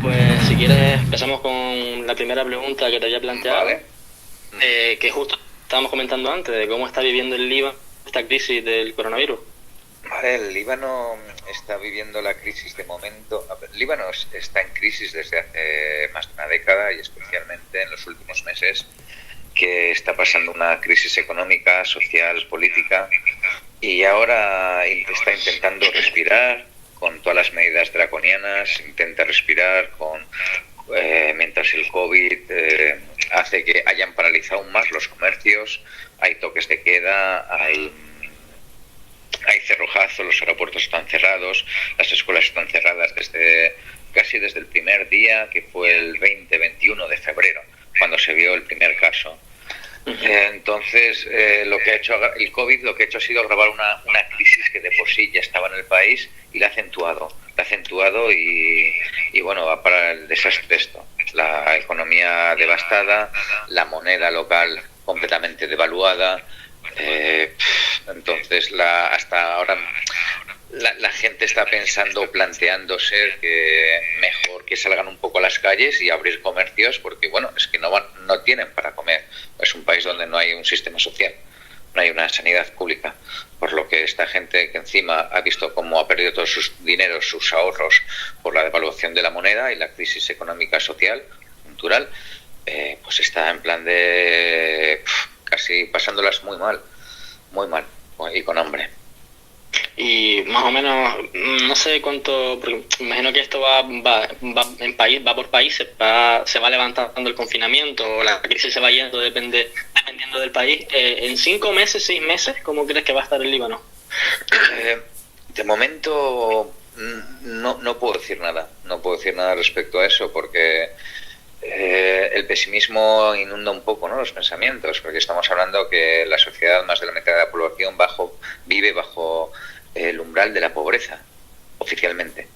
Pues si quieres empezamos con la primera pregunta que te había planteado, Vale. que justo estábamos comentando antes, de cómo está viviendo el Líbano esta crisis del coronavirus. Vale, el Líbano está viviendo la crisis de momento. A ver, el Líbano está en crisis desde hace más de una década y especialmente en los últimos meses, que está pasando una crisis económica, social, política, y ahora está intentando respirar con todas las medidas draconianas, intenta respirar mientras el COVID hace que hayan paralizado aún más los comercios, hay toques de queda, hay cerrojazo, los aeropuertos están cerrados, las escuelas están cerradas casi desde el primer día, que fue el 20-21 de febrero, cuando se vio el primer caso. Entonces, lo que ha hecho el COVID, lo que ha hecho ha sido agravar una crisis que de por sí ya estaba en el país y la ha acentuado y bueno, va para el desastre esto. La economía devastada, la local completamente devaluada. Entonces, hasta ahora la gente está planteándose que mejor que salgan un poco a las calles y abrir comercios, porque bueno, es que no tienen para comer. Es un país donde no hay un sistema social, no hay una sanidad pública, por lo que esta gente que encima ha visto cómo ha perdido todos sus dineros, sus ahorros por la devaluación de la moneda y la crisis económica, social, cultural, pues está en plan de casi pasándolas muy mal y con hambre. Y más o menos, no sé cuánto, porque imagino que esto va por países, se va levantando el confinamiento, o la crisis se va yendo, dependiendo del país. En 5 meses, 6 meses, ¿cómo crees que va a estar el Líbano? De momento no puedo decir nada respecto a eso, porque el pesimismo inunda un poco, ¿no?, los pensamientos, porque estamos hablando que la sociedad, más de la mitad de la población vive bajo el umbral de la pobreza, oficialmente.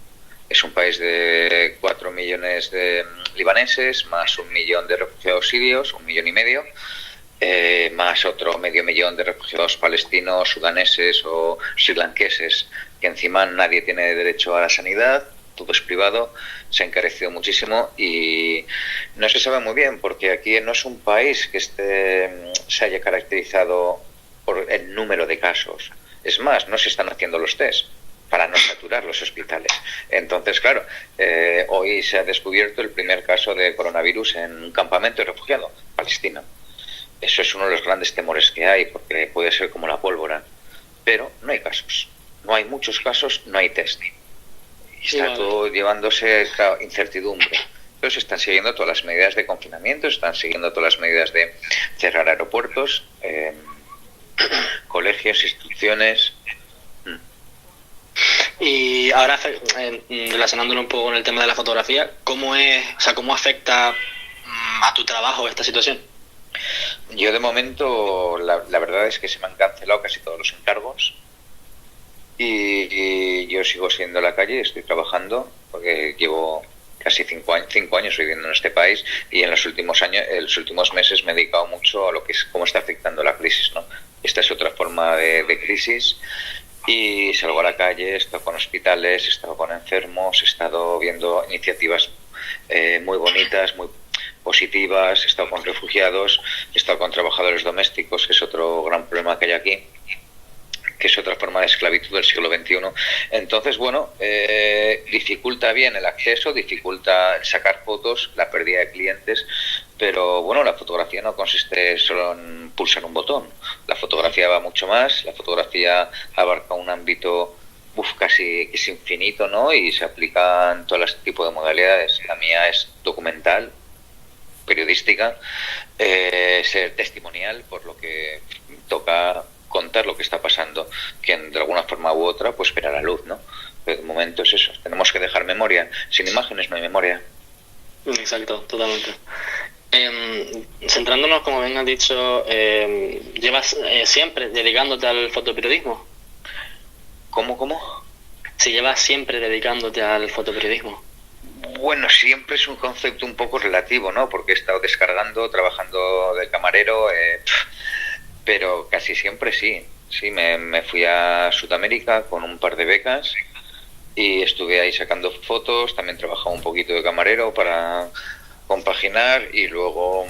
Es un país de 4 millones de libaneses, más 1 millón de refugiados sirios, 1,5 millones, más otro 500,000 de refugiados palestinos, sudaneses o srilankeses, que encima nadie tiene derecho a la sanidad, todo es privado, se ha encarecido muchísimo y no se sabe muy bien, porque aquí no es un país que se haya caracterizado por el número de casos. Es más, no se están haciendo los test para no saturar los hospitales. Entonces, claro, hoy se ha descubierto el primer caso de coronavirus en un campamento de refugiados palestino. Eso es uno de los grandes temores que hay, porque puede ser como la pólvora. Pero no hay casos. No hay muchos casos, no hay test. Y está todo llevándose a incertidumbre. Entonces están siguiendo todas las medidas de confinamiento, están siguiendo todas las medidas de cerrar aeropuertos, colegios, instituciones. Y ahora, relacionándolo un poco con el tema de la fotografía, ¿cómo afecta a tu trabajo esta situación? Yo de momento, la verdad es que se me han cancelado casi todos los encargos y yo sigo siendo en la calle, estoy trabajando, porque llevo casi 5 años viviendo en este país y en los últimos meses me he dedicado mucho a lo que es cómo está afectando la crisis, ¿no? Esta es otra forma de crisis y salgo a la calle, he estado con hospitales, he estado con enfermos, he estado viendo iniciativas muy bonitas, muy positivas, he estado con refugiados, he estado con trabajadores domésticos, que es otro gran problema que hay aquí, que es otra forma de esclavitud del siglo XXI. Entonces, bueno, dificulta bien el acceso, dificulta sacar fotos, la pérdida de clientes, pero bueno, la fotografía no consiste solo en pulsar un botón. La fotografía va mucho más, la fotografía abarca un ámbito casi que es infinito, ¿no? Y se aplican todos los tipos de modalidades. La mía es documental, periodística, ser testimonial, por lo que toca contar lo que está pasando, que de alguna forma u otra pues verá la luz, ¿no? Pero de momento es eso, tenemos que dejar memoria, sin imágenes no hay memoria. Exacto, totalmente. Centrándonos, como bien has dicho, llevas siempre dedicándote al fotoperiodismo. ¿Cómo? Si llevas siempre dedicándote al fotoperiodismo. Bueno, siempre es un concepto un poco relativo, ¿no? Porque he estado trabajando de camarero, pero casi siempre sí. Sí, me fui a Sudamérica con un par de becas y estuve ahí sacando fotos, también trabajaba un poquito de camarero para compaginar y luego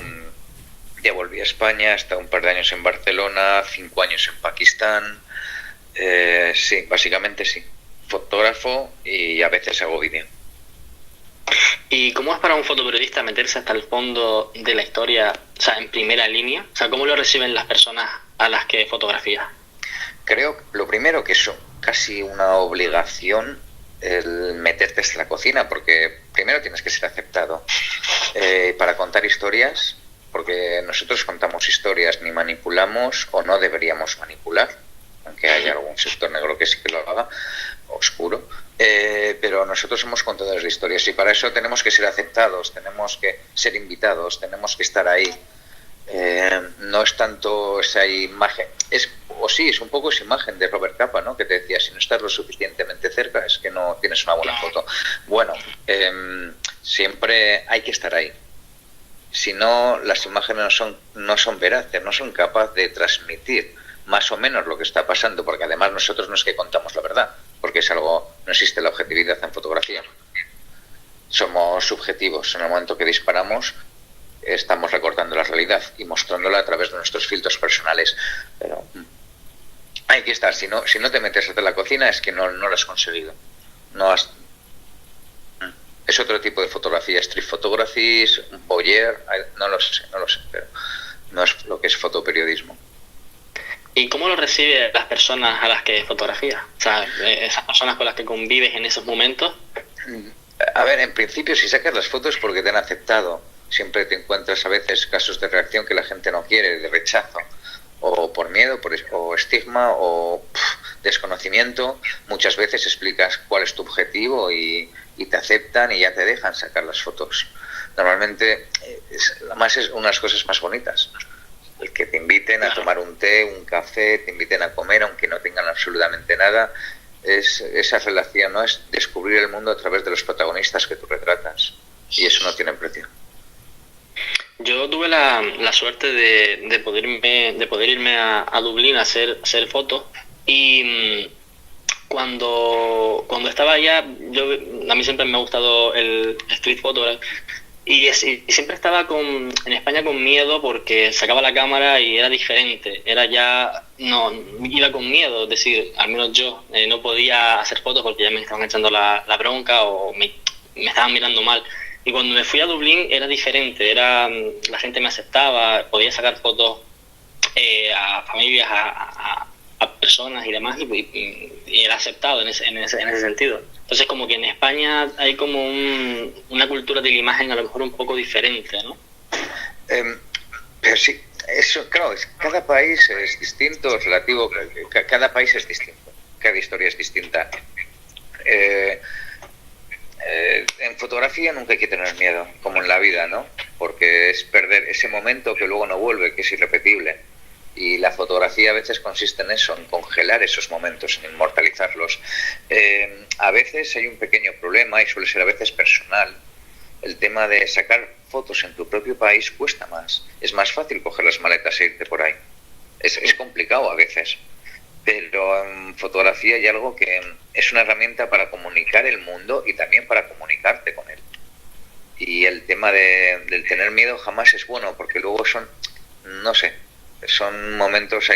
ya volví a España, he estado un par de años en Barcelona, 5 años en Pakistán. Sí, básicamente sí. Fotógrafo y a veces hago vídeo. ¿Y cómo es para un fotoperiodista meterse hasta el fondo de la historia, o sea, en primera línea? O sea, ¿cómo lo reciben las personas a las que fotografías? Creo lo primero que es casi una obligación el meterte en la cocina, porque primero tienes que ser aceptado para contar historias, porque nosotros contamos historias, ni manipulamos o no deberíamos manipular, aunque haya algún sector negro que sí que lo haga, oscuro, pero nosotros somos contadores de historias y para eso tenemos que ser aceptados, tenemos que ser invitados, tenemos que estar ahí. No es tanto esa imagen, es un poco esa imagen de Robert Capa, ¿no? Que te decía, si no estás lo suficientemente cerca es que no tienes una buena foto. Bueno, siempre hay que estar ahí. Si no, las imágenes no son veraces, no son capaces de transmitir más o menos lo que está pasando, porque además nosotros no es que contamos la verdad, porque es algo, no existe la objetividad en fotografía. Somos subjetivos. En el momento que disparamos estamos recortando la realidad y mostrándola a través de nuestros filtros personales. Pero hay que estar. Si no te metes hasta la cocina es que no lo has conseguido. Es otro tipo de fotografía, street photography, voyeur, no lo sé, pero no es lo que es fotoperiodismo. ¿Y cómo lo reciben las personas a las que fotografías? O sea, esas personas con las que convives en esos momentos. A ver, en principio, si sacas las fotos porque te han aceptado, siempre te encuentras a veces casos de reacción que la gente no quiere, de rechazo, o por miedo, o estigma, o desconocimiento. Muchas veces explicas cuál es tu objetivo y te aceptan y ya te dejan sacar las fotos. Normalmente, además es unas cosas más bonitas. El que te inviten a tomar un té, un café, te inviten a comer, aunque no tengan absolutamente nada, esa relación, ¿no? Es descubrir el mundo a través de los protagonistas que tú retratas, y eso no tiene precio. Yo tuve la suerte de poder irme a Dublín a hacer fotos y cuando estaba allá, a mí siempre me ha gustado el street photography. Y siempre estaba en España con miedo porque sacaba la cámara y era diferente. Iba con miedo, es decir, al menos yo no podía hacer fotos porque ya me estaban echando la bronca o me estaban mirando mal. Y cuando me fui a Dublín era diferente, la gente me aceptaba, podía sacar fotos a familias, a personas y demás, y era aceptado en ese sentido. Entonces, como que en España hay como una cultura de la imagen a lo mejor un poco diferente, ¿no? Pero sí, eso, claro, cada país es distinto, es relativo, cada país es distinto, cada historia es distinta. En fotografía nunca hay que tener miedo, como en la vida, ¿no? Porque es perder ese momento que luego no vuelve, que es irrepetible. Y la fotografía a veces consiste en eso, en congelar esos momentos, en inmortalizarlos. A veces hay un pequeño problema, y suele ser a veces personal. El tema de sacar fotos en tu propio país cuesta más. Es más fácil coger las maletas e irte por ahí. Es complicado a veces. Pero en fotografía hay algo que es una herramienta para comunicar el mundo y también para comunicarte con él. Y el tema del tener miedo jamás es bueno, porque luego son momentos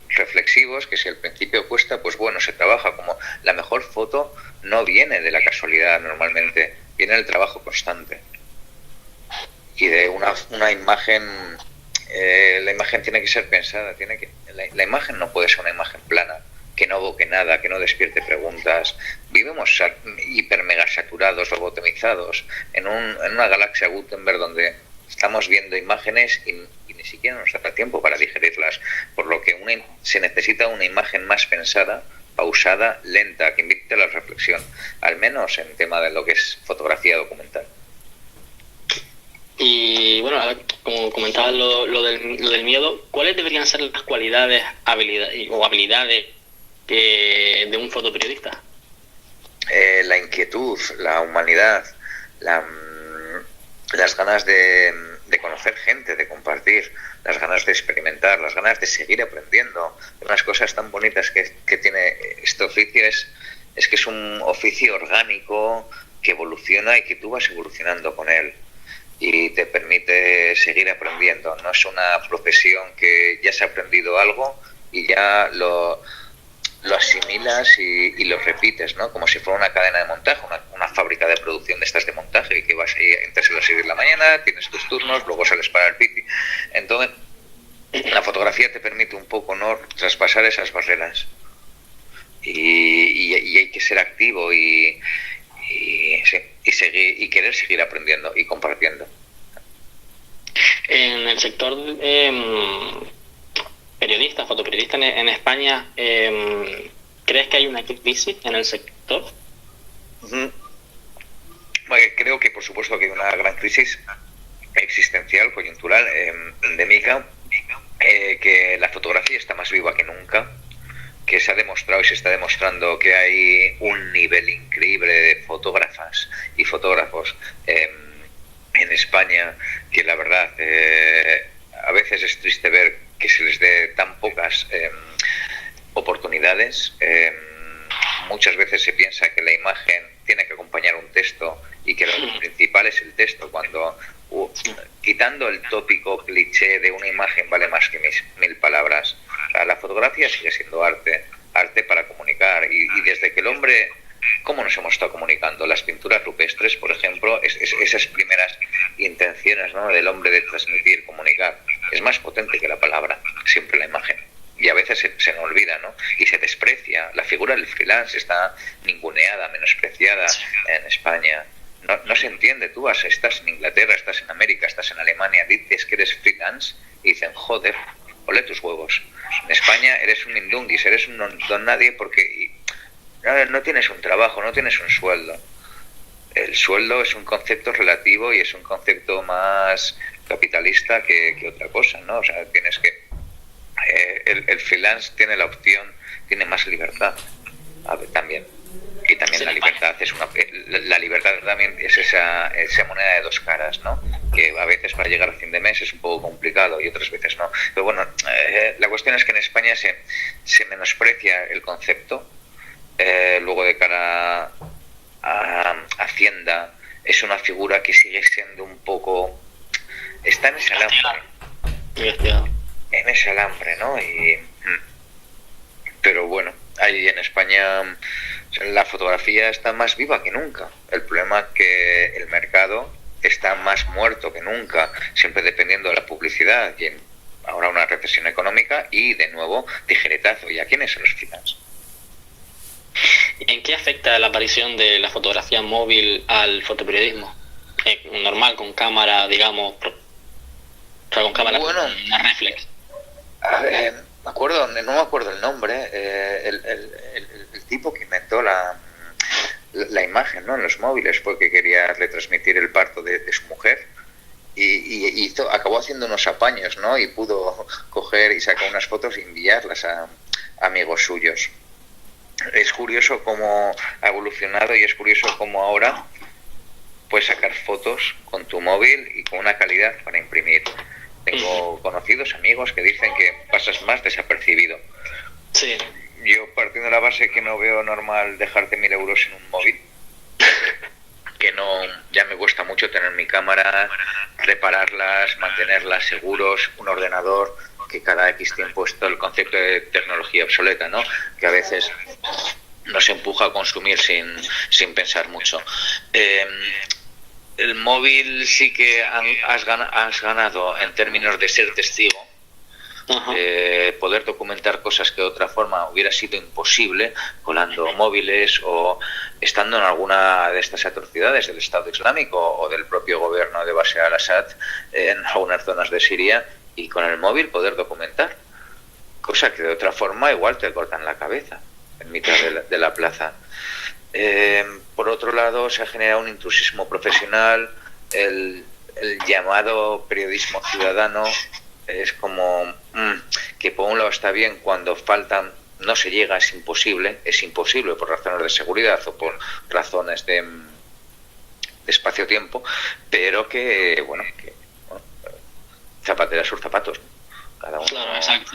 reflexivos que si al principio cuesta, pues bueno, se trabaja. Como la mejor foto no viene de la casualidad normalmente, viene del trabajo constante. Y de una imagen, la imagen tiene que ser pensada, la imagen no puede ser una imagen plana, que no evoque nada, que no despierte preguntas. Vivimos hiper mega saturados, lobotomizados, en una galaxia Gutenberg donde estamos viendo imágenes y ni siquiera nos da tiempo para digerirlas, por lo que se necesita una imagen más pensada, pausada, lenta, que invite a la reflexión, al menos en tema de lo que es fotografía documental. Y bueno, como comentabas lo del miedo, ¿cuáles deberían ser las cualidades, habilidades de un fotoperiodista? La inquietud, la humanidad, las ganas de conocer gente, de compartir, las ganas de experimentar, las ganas de seguir aprendiendo. Unas cosas tan bonitas que tiene este oficio es es que es un oficio orgánico que evoluciona y que tú vas evolucionando con él y te permite seguir aprendiendo. No es una profesión que ya se ha aprendido algo y ya lo asimilas y lo repites, ¿no? Como si fuera una cadena de montaje, una fábrica de producción de estas de montaje, que vas ahí, entras a las 6 de la mañana, tienes tus turnos, luego sales para el piti. Entonces, la fotografía te permite un poco, ¿no?, traspasar esas barreras. Y hay que ser activo y seguir, y querer seguir aprendiendo y compartiendo. En el sector periodista, fotoperiodista en España, ¿crees que hay una crisis en el sector? Uh-huh. Bueno, creo que por supuesto que hay una gran crisis existencial, coyuntural, endémica, que la fotografía está más viva que nunca, que se ha demostrado y se está demostrando que hay un nivel increíble de fotógrafas y fotógrafos en España, que la verdad a veces es triste ver que se les dé tan pocas oportunidades. Muchas veces se piensa que la imagen tiene que acompañar un texto y que lo principal es el texto, cuando quitando el tópico cliché de una imagen vale más que 1000 palabras. O sea, la fotografía sigue siendo arte para comunicar, y desde que el hombre, ¿cómo nos hemos estado comunicando? Las pinturas rupestres, por ejemplo, esas primeras intenciones, ¿no?, del hombre de transmitir, comunicar, es más potente que la palabra, siempre la imagen. Y a veces se nos olvida, ¿no?, y se desprecia. La figura del freelance está ninguneada, menospreciada en España. No se entiende. Tú estás en Inglaterra, estás en América, estás en Alemania, dices que eres freelance y dicen, joder, ole tus huevos. En España eres un mindundis, eres un don nadie porque no tienes un trabajo, no tienes un sueldo. El sueldo es un concepto relativo y es un concepto más capitalista que otra cosa, ¿no? O sea, tienes que... el freelance tiene la opción, tiene más libertad también. Y también la libertad la libertad también es esa moneda de dos caras, ¿no? Que a veces para llegar a fin de mes es un poco complicado y otras veces no. Pero bueno, la cuestión es que en España se menosprecia el concepto. Luego, de cara a Hacienda, es una figura que sigue siendo un poco... está en ese alambre. En ese alambre, ¿no? Pero bueno, ahí en España la fotografía está más viva que nunca. El problema es que el mercado está más muerto que nunca, siempre dependiendo de la publicidad. Y ahora una recesión económica y, de nuevo, tijeretazo. ¿Y a quiénes son los freelance? ¿En qué afecta la aparición de la fotografía móvil al fotoperiodismo? Normal, con cámara, digamos, o sea, con cámara, bueno, una reflex. A ver, no me acuerdo el nombre, el tipo que inventó la imagen, ¿no?, en los móviles, fue que quería retransmitir el parto de su mujer y acabó haciendo unos apaños, ¿no?, y pudo coger y sacar unas fotos y enviarlas a amigos suyos. Es curioso cómo ha evolucionado y es curioso cómo ahora puedes sacar fotos con tu móvil y con una calidad para imprimir. Tengo conocidos, amigos, que dicen que pasas más desapercibido. Sí. Yo, partiendo de la base que no veo normal dejarte 1000 euros en un móvil, que no, ya me cuesta mucho tener mi cámara, repararlas, mantenerlas seguros, un ordenador que cada X tiempo está el concepto de tecnología obsoleta, ¿no?, que a veces nos empuja a consumir sin pensar mucho. El móvil sí que has ganado en términos de ser testigo, poder documentar cosas que de otra forma hubiera sido imposible, colando móviles o estando en alguna de estas atrocidades del Estado Islámico o del propio gobierno de Bashar al-Assad en algunas zonas de Siria, y con el móvil poder documentar, cosa que de otra forma igual te cortan la cabeza en mitad de la plaza. Por otro lado, se ha generado un intrusismo profesional, el llamado periodismo ciudadano es como que por un lado está bien cuando faltan, no se llega, es imposible por razones de seguridad o por razones de espacio-tiempo, pero que zapatera sus zapatos, ¿no? Cada uno. Claro, exacto.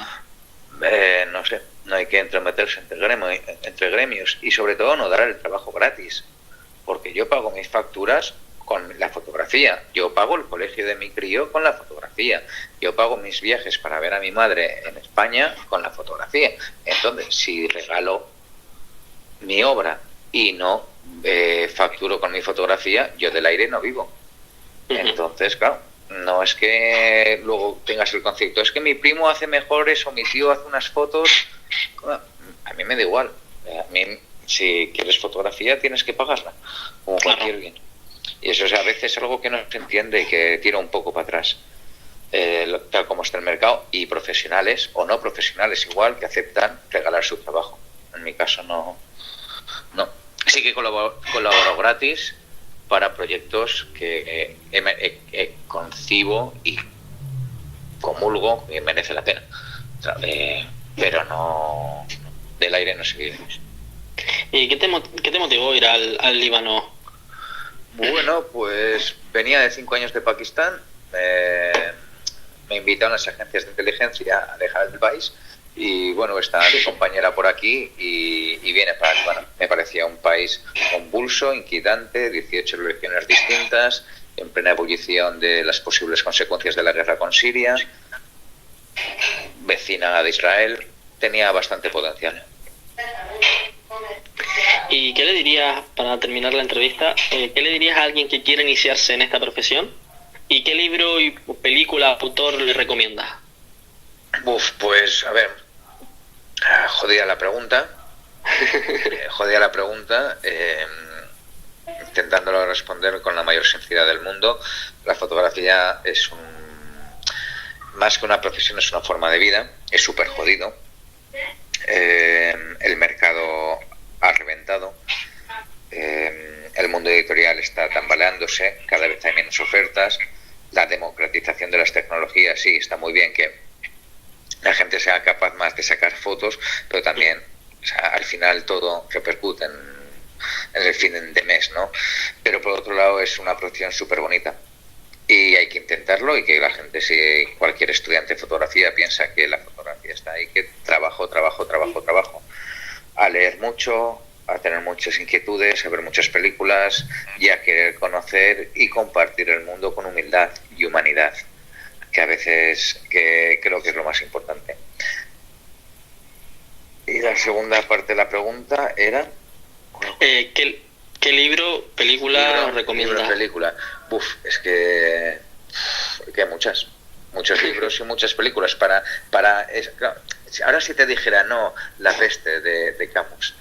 no sé, no hay que entremeterse entre gremios y sobre todo no dar el trabajo gratis, porque yo pago mis facturas con la fotografía, yo pago el colegio de mi crío con la fotografía, yo pago mis viajes para ver a mi madre en España con la fotografía. Entonces, si regalo mi obra y no facturo con mi fotografía, yo del aire no vivo. Entonces, claro, no es que luego tengas el concepto, es que mi primo hace mejores o mi tío hace unas fotos. A mí me da igual. A mí, si quieres fotografía, tienes que pagarla, como cualquier bien. Y eso es a veces algo que no se entiende y que tira un poco para atrás. Tal como está el mercado, y profesionales o no profesionales igual que aceptan regalar su trabajo. En mi caso no. Sí que colaboro gratis para proyectos que concibo y comulgo que merece la pena. Pero no, del aire no se vive. ¿Y qué te motivó a ir al Líbano? Bueno, pues venía de 5 años de Pakistán, me invitaron las agencias de inteligencia a dejar el país y bueno, está mi compañera por aquí y viene para el Líbano. Me parecía un país convulso, inquietante, 18 religiones distintas, en plena ebullición de las posibles consecuencias de la guerra con Siria, vecina de Israel, tenía bastante potencial. ¿Y qué le dirías, para terminar la entrevista, qué le dirías a alguien que quiere iniciarse en esta profesión? ¿Y qué libro y película, autor le recomiendas? Pues a ver, jodida la pregunta, intentándolo responder con la mayor sinceridad del mundo. La fotografía es más que una profesión, es una forma de vida, es súper jodido. El mercado ha reventado, el mundo editorial está tambaleándose, cada vez hay menos ofertas, la democratización de las tecnologías, sí, está muy bien que la gente sea capaz más de sacar fotos, pero también, o sea, al final todo repercute en el fin de mes, ¿no? Pero por otro lado es una profesión súper bonita y hay que intentarlo, y que la gente, si cualquier estudiante de fotografía piensa que la fotografía está ahí, que trabajo, a leer mucho, a tener muchas inquietudes, a ver muchas películas y a querer conocer y compartir el mundo con humildad y humanidad, que a veces creo que es lo más importante. Y la segunda parte de la pregunta era... ¿Qué libro, película recomiendas? Película. Es que hay muchos libros y muchas películas claro, ahora si te dijera La peste de Camus,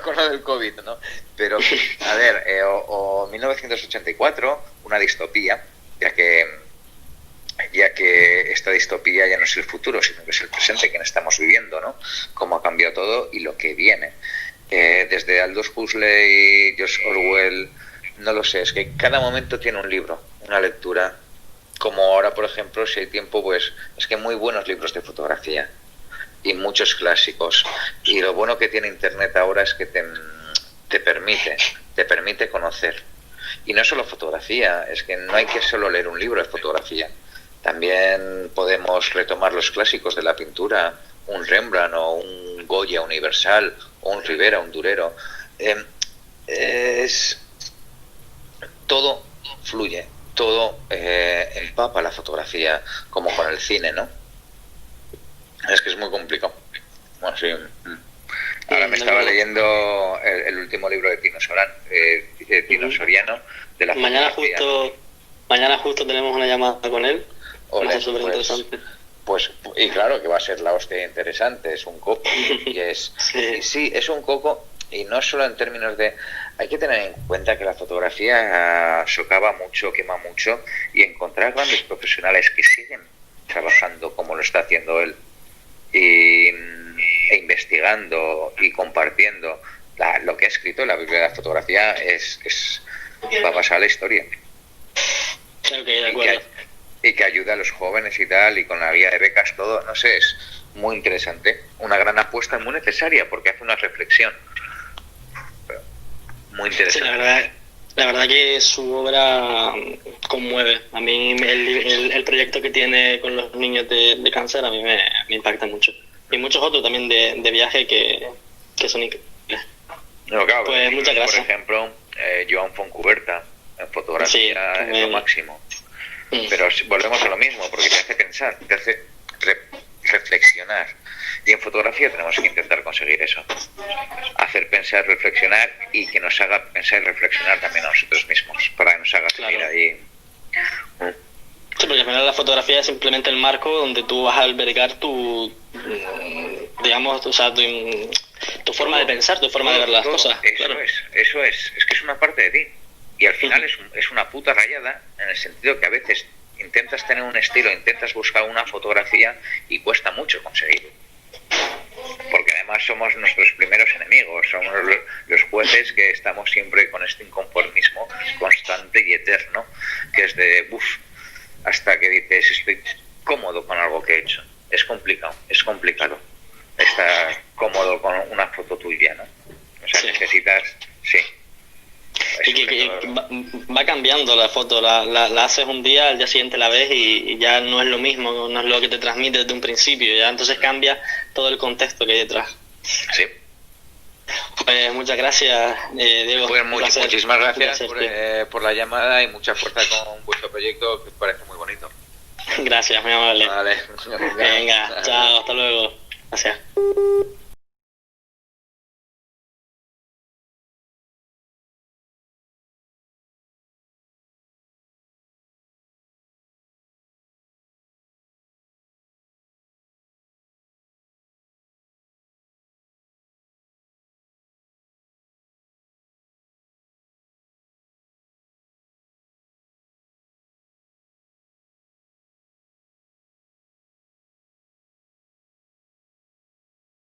con lo del COVID, ¿no? Pero a ver, o 1984, una distopía, ya que esta distopía ya no es el futuro, sino que es el presente que estamos viviendo, ¿no? Cómo ha cambiado todo y lo que viene. Desde Aldous Huxley, George Orwell, no lo sé, es que cada momento tiene un libro, una lectura. Como ahora, por ejemplo, si hay tiempo, pues es que hay muy buenos libros de fotografía y muchos clásicos. Y lo bueno que tiene Internet ahora es que te permite conocer. Y no solo fotografía, es que no hay que solo leer un libro de fotografía. También podemos retomar los clásicos de la pintura, un Rembrandt o un Goya universal, o un Rivera, un Durero. Todo fluye, todo empapa la fotografía, como con el cine, ¿no? Es que es muy complicado. Bueno, sí. Ahora me estaba leyendo el último libro de Tino Soriano, de la fotografía. Mañana justo tenemos una llamada con él. Ole, súper interesante. Pues, y claro que va a ser la hostia interesante, es un coco. Sí, es un coco, y no solo en términos de... Hay que tener en cuenta que la fotografía socava mucho, quema mucho, y encontrar grandes profesionales que siguen trabajando como lo está haciendo él, e investigando y compartiendo lo que ha escrito en la Biblia de la fotografía, va a pasar a la historia. Okay, de acuerdo. Y que ayuda a los jóvenes y tal, y con la guía de becas, todo, no sé, es muy interesante, una gran apuesta, muy necesaria, porque hace una reflexión muy interesante. Sí, la verdad que su obra conmueve. A mí el proyecto que tiene con los niños de cáncer a mí me impacta mucho. y muchos otros también de viaje que son increíbles. No, claro, Pues muchas gracias. Por ejemplo, Joan Foncuberta, en fotografía Sí, es lo máximo. Mm. Pero volvemos a lo mismo, porque te hace pensar, te hace reflexionar. Y en fotografía tenemos que intentar conseguir eso. Hacer pensar, reflexionar, y que nos haga pensar y reflexionar también a nosotros mismos, para que nos haga seguir ahí. Sí, porque al final la fotografía es simplemente el marco donde tú vas a albergar tu, digamos, o sea, tu forma de pensar, tu forma de ver las cosas. Eso es que es una parte de ti. Y al final es una puta rayada, en el sentido que a veces intentas tener un estilo, intentas buscar una fotografía y cuesta mucho conseguirlo. Porque además somos nuestros primeros enemigos, somos los jueces que estamos siempre con este inconformismo constante y eterno, que es de hasta que dices estoy cómodo con algo que he hecho. Es complicado estar cómodo con una foto tuya, ¿no? O sea, necesitas, sí. Y que va cambiando la foto, la haces un día, al día siguiente la ves y ya no es lo mismo, no es lo que te transmite desde un principio, ya entonces cambia todo el contexto que hay detrás. Sí. Pues muchas gracias, Diego. Pues muchísimas gracias por la llamada y mucha fuerza con vuestro proyecto, que parece muy bonito. Gracias, muy amable. Vale. Venga, chao, hasta luego. Gracias.